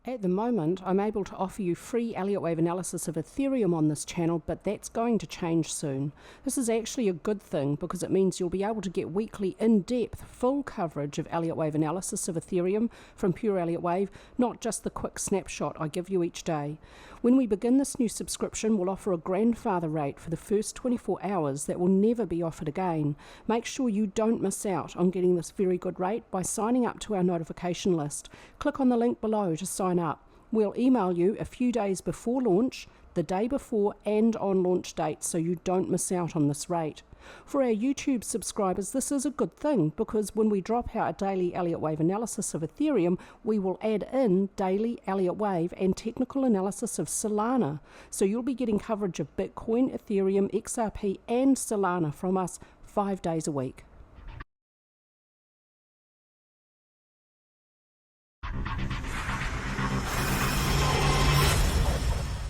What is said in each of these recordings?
At the moment, I'm able to offer you free Elliott Wave analysis of Ethereum on this channel, but that's going to change soon. This is actually a good thing because it means you'll be able to get weekly, in-depth, full coverage of Elliott Wave analysis of Ethereum from Pure Elliott Wave, not just the quick snapshot I give you each day. When we begin this new subscription, we'll offer a grandfather rate for the first 24 hours that will never be offered again. Make sure you don't miss out on getting this very good rate by signing up to our notification list. Click on the link below to sign up. We'll email you a few days before launch, the day before and on launch date, so you don't miss out on this rate. For our YouTube subscribers, this is a good thing because when we drop our daily Elliott Wave analysis of Ethereum, we will add in daily Elliott Wave and technical analysis of Solana. So you'll be getting coverage of Bitcoin, Ethereum, XRP and Solana from us 5 days a week.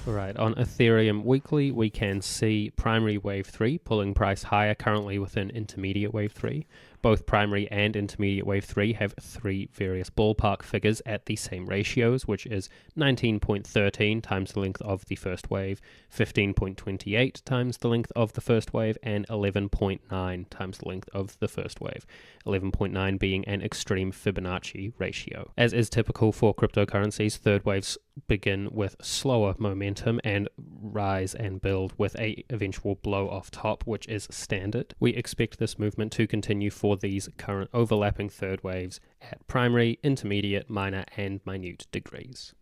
Alright, on Ethereum weekly we can see primary wave 3 pulling price higher, currently within intermediate wave 3. Both primary and intermediate wave 3 have three various ballpark figures at the same ratios, which is 19.13 times the length of the first wave, 15.28 times the length of the first wave, and 11.9 times the length of the first wave, 11.9 being an extreme Fibonacci ratio. As is typical for cryptocurrencies, third waves begin with slower momentum and rise and build with a eventual blow off top, which is standard. We expect this movement to continue for these current overlapping third waves at primary, intermediate, minor and minute degrees.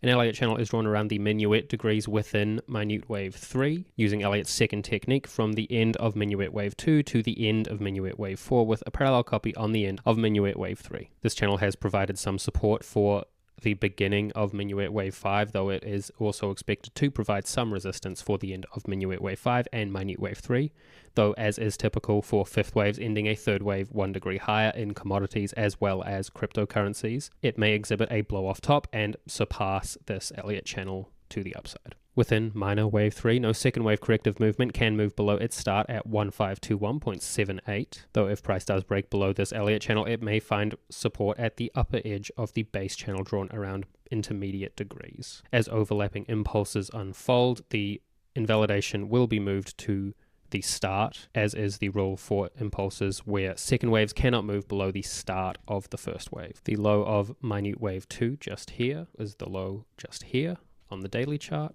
An Elliott channel is drawn around the minuet degrees within minute wave 3 using Elliott's second technique from the end of minuet wave 2 to the end of minuet wave 4 with a parallel copy on the end of minuet wave 3. This channel has provided some support for the beginning of minuet wave 5, though it is also expected to provide some resistance for the end of minuet wave 5 and minute wave 3, though as is typical for fifth waves ending a third wave 1 degree higher in commodities as well as cryptocurrencies, it may exhibit a blow off top and surpass this Elliott channel to the upside. Within minor wave 3, no second wave corrective movement can move below its start at 1521.78, though if price does break below this Elliott channel, it may find support at the upper edge of the base channel drawn around intermediate degrees. As overlapping impulses unfold, the invalidation will be moved to the start, as is the rule for impulses where second waves cannot move below the start of the first wave. The low of minute wave 2 just here is the low just here on the daily chart.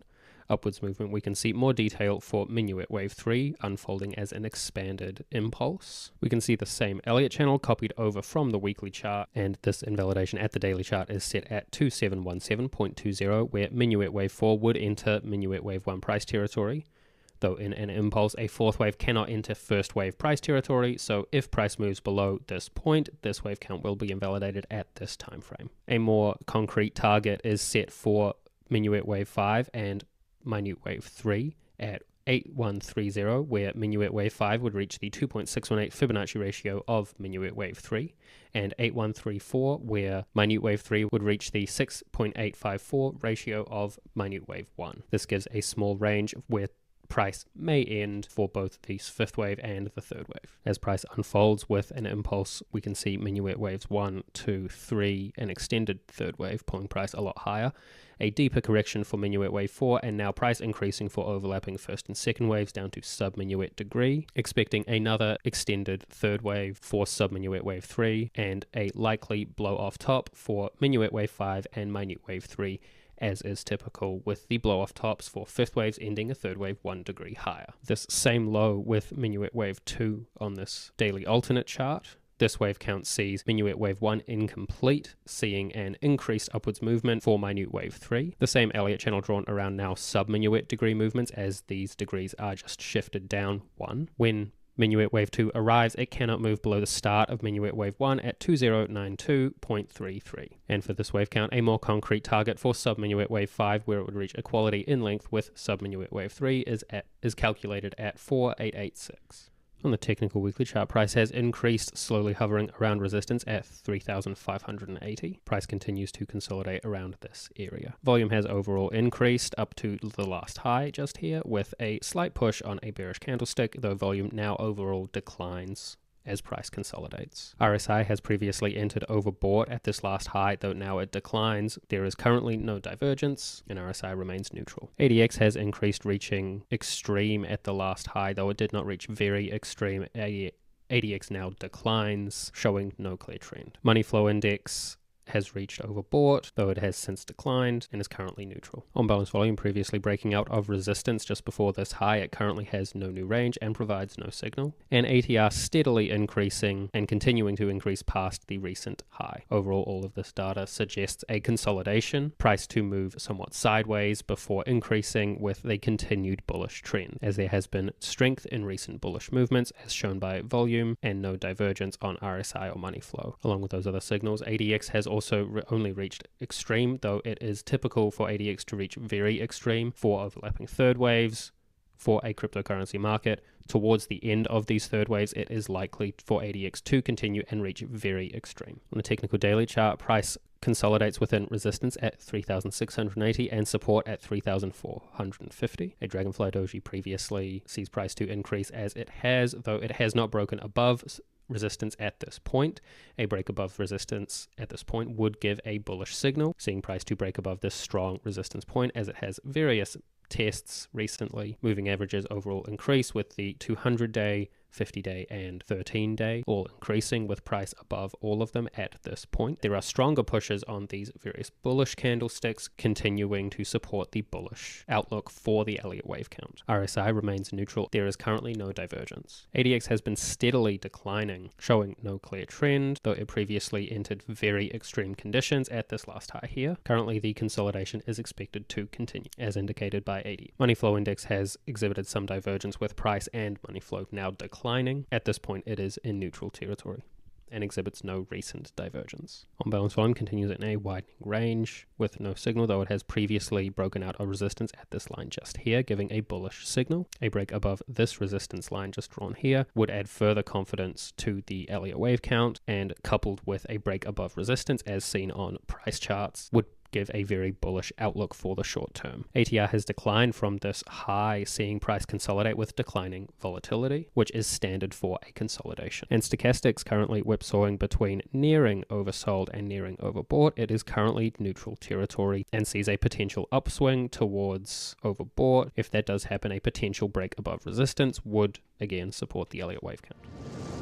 Upwards movement, we can see more detail for minuet wave 3 unfolding as an expanded impulse. We can see the same Elliott channel copied over from the weekly chart, and this invalidation at the daily chart is set at 2717.20, where minuet wave 4 would enter minuet wave 1 price territory, though in an impulse a fourth wave cannot enter first wave price territory, so if price moves below this point, this wave count will be invalidated at this time frame. A more concrete target is set for minuet wave 5 and minute wave 3 at 8130, where minuet wave 5 would reach the 2.618 Fibonacci ratio of minuet wave 3, and 8134, where minute wave 3 would reach the 6.854 ratio of minute wave 1. This gives a small range where price may end for both the fifth wave and the third wave. As price unfolds with an impulse, we can see minuet waves 1, 2, 3, an extended third wave pulling price a lot higher, a deeper correction for minuet wave 4, and now price increasing for overlapping first and second waves down to sub-minuet degree, expecting another extended third wave for sub-minuet wave 3, and a likely blow off top for minuet wave 5 and minute wave 3, as is typical with the blow-off tops for fifth waves ending a third wave 1 degree higher. This same low with minuet wave 2 on this daily alternate chart. This wave count sees minuet wave 1 incomplete, seeing an increased upwards movement for minute wave 3. The same Elliott channel drawn around now sub-minuet degree movements, as these degrees are just shifted down 1. When minuet wave 2 arrives, it cannot move below the start of minuet wave 1 at 2092.33. And for this wave count, a more concrete target for sub-minuet wave 5, where it would reach equality in length with sub-minuet wave 3, is calculated at 4886. On the technical weekly chart, price has increased, slowly hovering around resistance at 3,580. Price continues to consolidate around this area. Volume has overall increased up to the last high just here, with a slight push on a bearish candlestick, though volume now overall declines as price consolidates. RSI has previously entered overbought at this last high, though now it declines. There is currently no divergence, and RSI remains neutral. ADX has increased, reaching extreme at the last high, though it did not reach very extreme. ADX now declines, showing no clear trend. Money flow index has reached overbought, though it has since declined and is currently neutral. On balance volume, previously breaking out of resistance just before this high, it currently has no new range and provides no signal. And ATR steadily increasing and continuing to increase past the recent high. Overall, all of this data suggests a consolidation, price to move somewhat sideways before increasing with a continued bullish trend, as there has been strength in recent bullish movements as shown by volume and no divergence on RSI or money flow. Along with those other signals, ADX has also only reached extreme, though it is typical for ADX to reach very extreme for overlapping third waves for a cryptocurrency market. Towards the end of these third waves, it is likely for ADX to continue and reach very extreme. On the technical daily chart, price consolidates within resistance at 3,680 and support at 3,450. A Dragonfly Doji previously sees price to increase as it has, though it has not broken above resistance at this point. A break above resistance at this point would give a bullish signal, seeing price to break above this strong resistance point as it has various tests recently. Moving averages overall increase with the 200-day, 50-day and 13-day, all increasing with price above all of them at this point. There are stronger pushes on these various bullish candlesticks, continuing to support the bullish outlook for the Elliott Wave count. RSI remains neutral. There is currently no divergence. ADX has been steadily declining, showing no clear trend, though it previously entered very extreme conditions at this last high here. Currently, the consolidation is expected to continue, as indicated by AD. Money flow index has exhibited some divergence with price and money flow now declining. At this point, it is in neutral territory and exhibits no recent divergence. On balance volume, continues in a widening range with no signal, though it has previously broken out of resistance at this line just here, giving a bullish signal. A break above this resistance line just drawn here would add further confidence to the Elliott Wave count, and coupled with a break above resistance as seen on price charts would give a very bullish outlook for the short term. ATR has declined from this high, seeing price consolidate with declining volatility, which is standard for a consolidation. And stochastics currently whipsawing between nearing oversold and nearing overbought. It is currently neutral territory and sees a potential upswing towards overbought. If that does happen, a potential break above resistance would again support the Elliott Wave count.